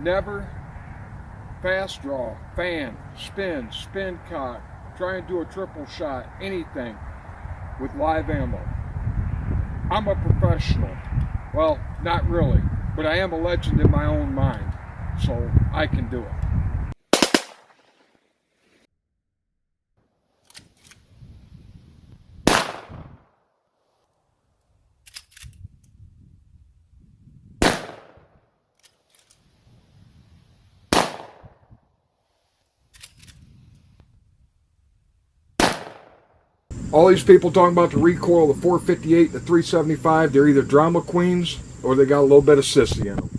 Never fast draw, fan, spin cock, try and do a triple shot, anything with live ammo. I'm a professional. Well, not really, but I am a legend in my own mind, so I can do it. All these people talking about the recoil of the 458, the 375, they're either drama queens or they got a little bit of sissy in them.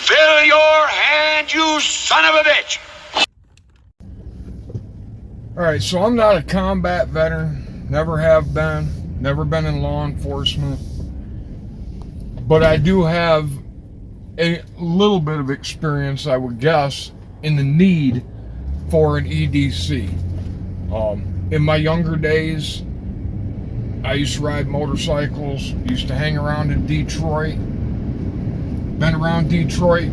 Fill your hand, you son of a bitch! Alright, so I'm not a combat veteran, never have been, never been in law enforcement, but I do have a little bit of experience, I would guess, in the need for an EDC. In my younger days, I used to ride motorcycles, used to hang around in Detroit. Been around Detroit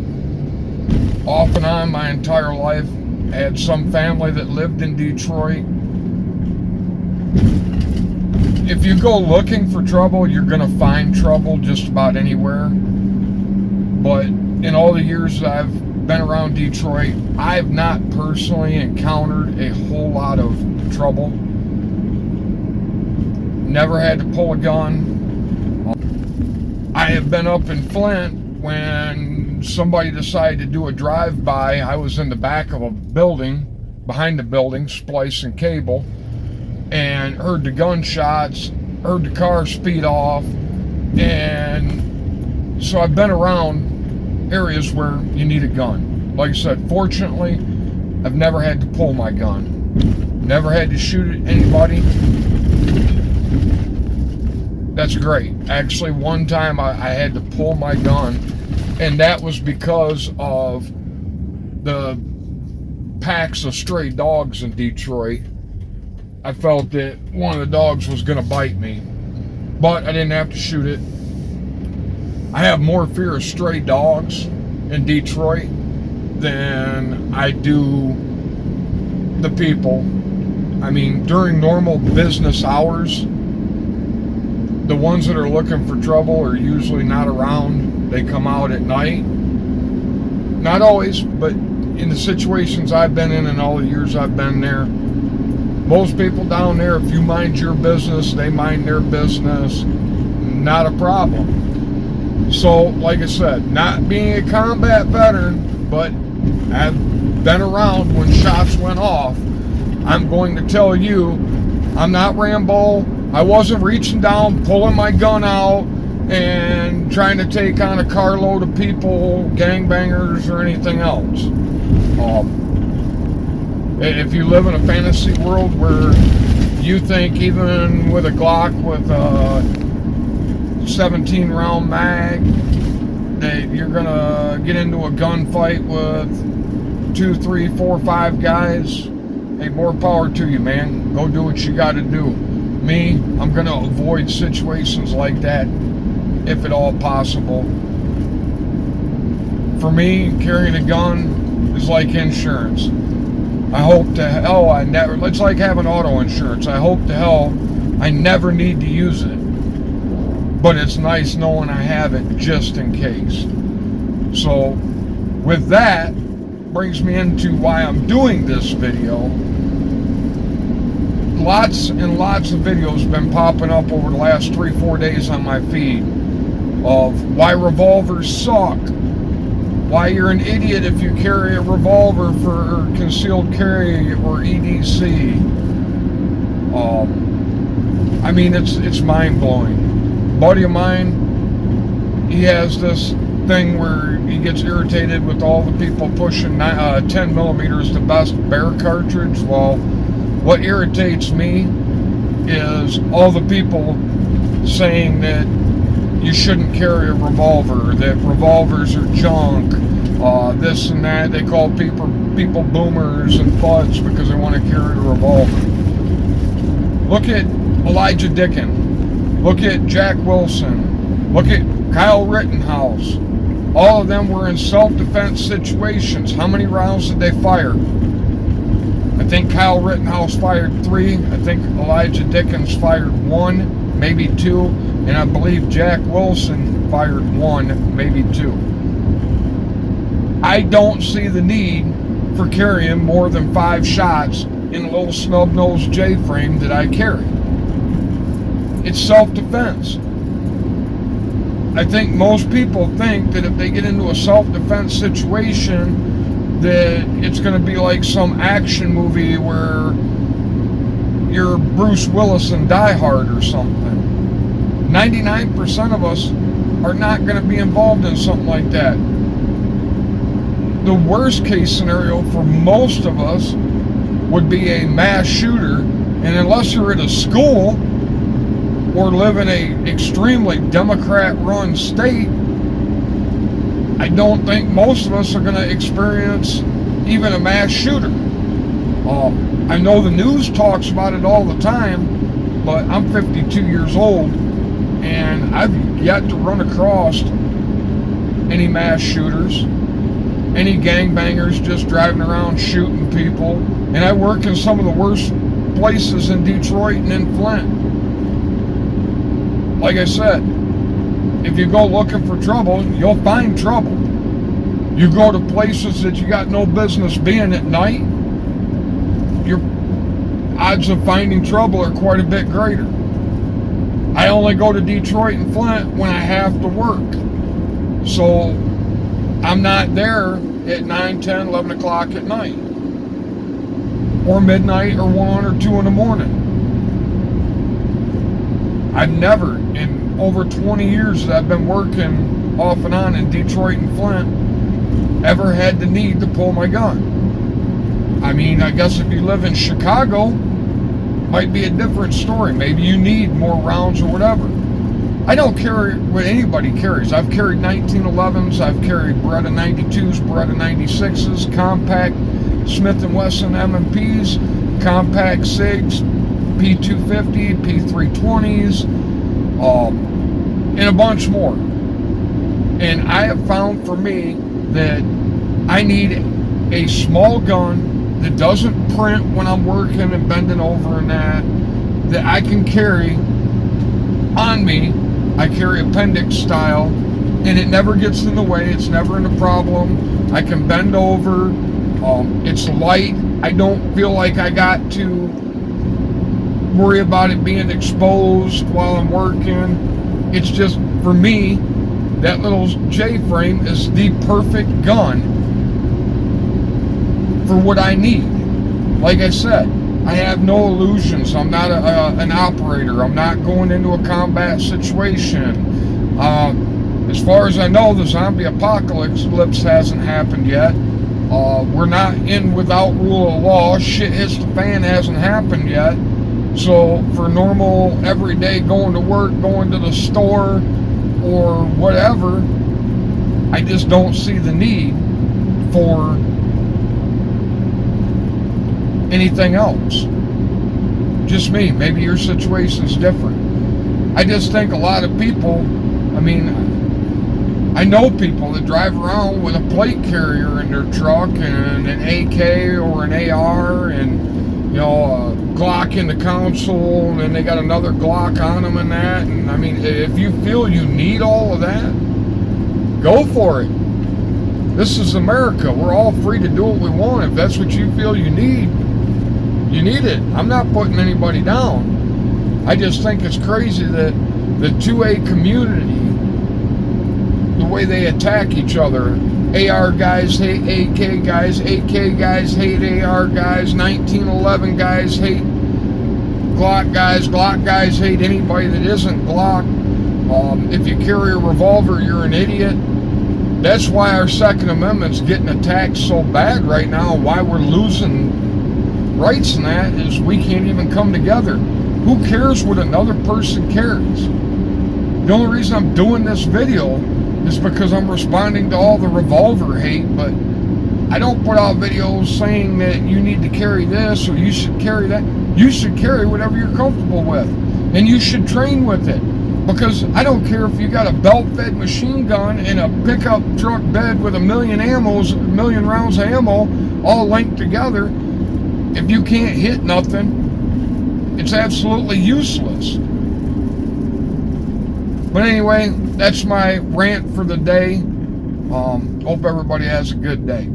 off and on my entire life. I had some family that lived in Detroit. If you go looking for trouble, you're going to find trouble just about anywhere. But in all the years I've been around Detroit, I've not personally encountered a whole lot of trouble. Never had to pull a gun. I have been up in Flint when somebody decided to do a drive-by. I was in the back of a building, behind the building, splicing cable, and heard the gunshots, heard the car speed off, and so I've been around areas where you need a gun. Like I said, fortunately, I've never had to pull my gun. Never had to shoot at anybody. That's great. Actually, one time I had to pull my gun, and that was because of the packs of stray dogs in Detroit. I felt that one of the dogs was going to bite me, but I didn't have to shoot it. I have more fear of stray dogs in Detroit than I do the people. I mean, during normal business hours, the ones that are looking for trouble are usually not around. They come out at night. Not always, but in the situations I've been in and all the years I've been there, most people down there, if you mind your business, they mind their business. Not a problem. So, like I said, not being a combat veteran, but I've been around when shots went off. I'm going to tell you, I'm not Rambo. I wasn't reaching down, pulling my gun out, and trying to take on a carload of people, gangbangers, or anything else. If you live in a fantasy world where you think even with a Glock with a 17-round mag that you're gonna get into a gunfight with 2, 3, 4, 5 guys, hey, more power to you, man. Go do what you gotta do. Me, I'm going to avoid situations like that if at all possible. For me, carrying a gun is like insurance. I hope to hell it's like having auto insurance. I hope to hell I never need to use it. But it's nice knowing I have it just in case. So, with that, brings me into why I'm doing this video. Lots and lots of videos have been popping up over the last 3-4 days on my feed of why revolvers suck, why you're an idiot if you carry a revolver for concealed carry or EDC. I mean, it's mind-blowing. A buddy of mine, he has this thing where he gets irritated with all the people pushing 10 millimeters, the best bear cartridge. Well, what irritates me is all the people saying that you shouldn't carry a revolver, that revolvers are junk, this and that. They call people boomers and fuds because they want to carry a revolver. Look at Elijah Dickin. Look at Jack Wilson. Look at Kyle Rittenhouse. All of them were in self-defense situations. How many rounds did they fire? I think Kyle Rittenhouse fired 3. I think Elijah Dickens fired 1, maybe 2. And I believe Jack Wilson fired 1, maybe 2. I don't see the need for carrying more than 5 shots in a little snub-nosed J-frame that I carry. It's self-defense. I think most people think that if they get into a self-defense situation that it's going to be like some action movie where you're Bruce Willis in Die Hard or something. 99% of us are not going to be involved in something like that. The worst case scenario for most of us would be a mass shooter, and unless you're at a school or live in a extremely Democrat-run state, I don't think most of us are going to experience even a mass shooter. I know the news talks about it all the time, but I'm 52 years old, and I've yet to run across any mass shooters, any gangbangers just driving around shooting people. And I work in some of the worst places in Detroit and in Flint. Like I said, if you go looking for trouble, you'll find trouble. You go to places that you got no business being at night, your odds of finding trouble are quite a bit greater. I only go to Detroit and Flint when I have to work. So I'm not there at 9, 10, 11 o'clock at night. Or midnight or 1 or 2 in the morning. I've never, in over 20 years that I've been working off and on in Detroit and Flint, ever had the need to pull my gun. I mean, I guess if you live in Chicago, might be a different story. Maybe you need more rounds or whatever. I don't carry what anybody carries. I've carried 1911s, I've carried Beretta 92s, Beretta 96s, compact Smith & Wesson M&Ps, compact SIGs, P250, P320s, and a bunch more. And I have found for me that I need a small gun that doesn't print when I'm working and bending over and that I can carry on me. I carry appendix style, and it never gets in the way. It's never a problem. I can bend over. It's light. I don't feel like I got to worry about it being exposed while I'm working. It's just, for me, that little J-frame is the perfect gun for what I need. Like I said, I have no illusions. I'm not an operator. I'm not going into a combat situation. As far as I know, the zombie apocalypse hasn't happened yet. We're not in without rule of law. Shit hits the fan hasn't happened yet. So for normal, everyday going to work, going to the store, or whatever, I just don't see the need for anything else. Just me. Maybe your situation's different. I just think a lot of people, I mean, I know people that drive around with a plate carrier in their truck and an AK or an AR and, you know, a Glock in the console, and they got another Glock on them and that. And I mean, if you feel you need all of that, go for it. This is America. We're all free to do what we want. If that's what you feel you need it. I'm not putting anybody down. I just think it's crazy that the 2A community, the way they attack each other, AR guys hate AK guys hate AR guys, 1911 guys hate Glock guys hate anybody that isn't Glock. If you carry a revolver, you're an idiot. That's why our Second Amendment's getting attacked so bad right now. Why we're losing rights in that is we can't even come together. Who cares what another person carries? The only reason I'm doing this video is because I'm responding to all the revolver hate, but I don't put out videos saying that you need to carry this or you should carry that. You should carry whatever you're comfortable with, and you should train with it. Because I don't care if you got a belt-fed machine gun and a pickup truck bed with a million rounds of ammo all linked together. If you can't hit nothing, it's absolutely useless. But anyway, that's my rant for the day. Hope everybody has a good day.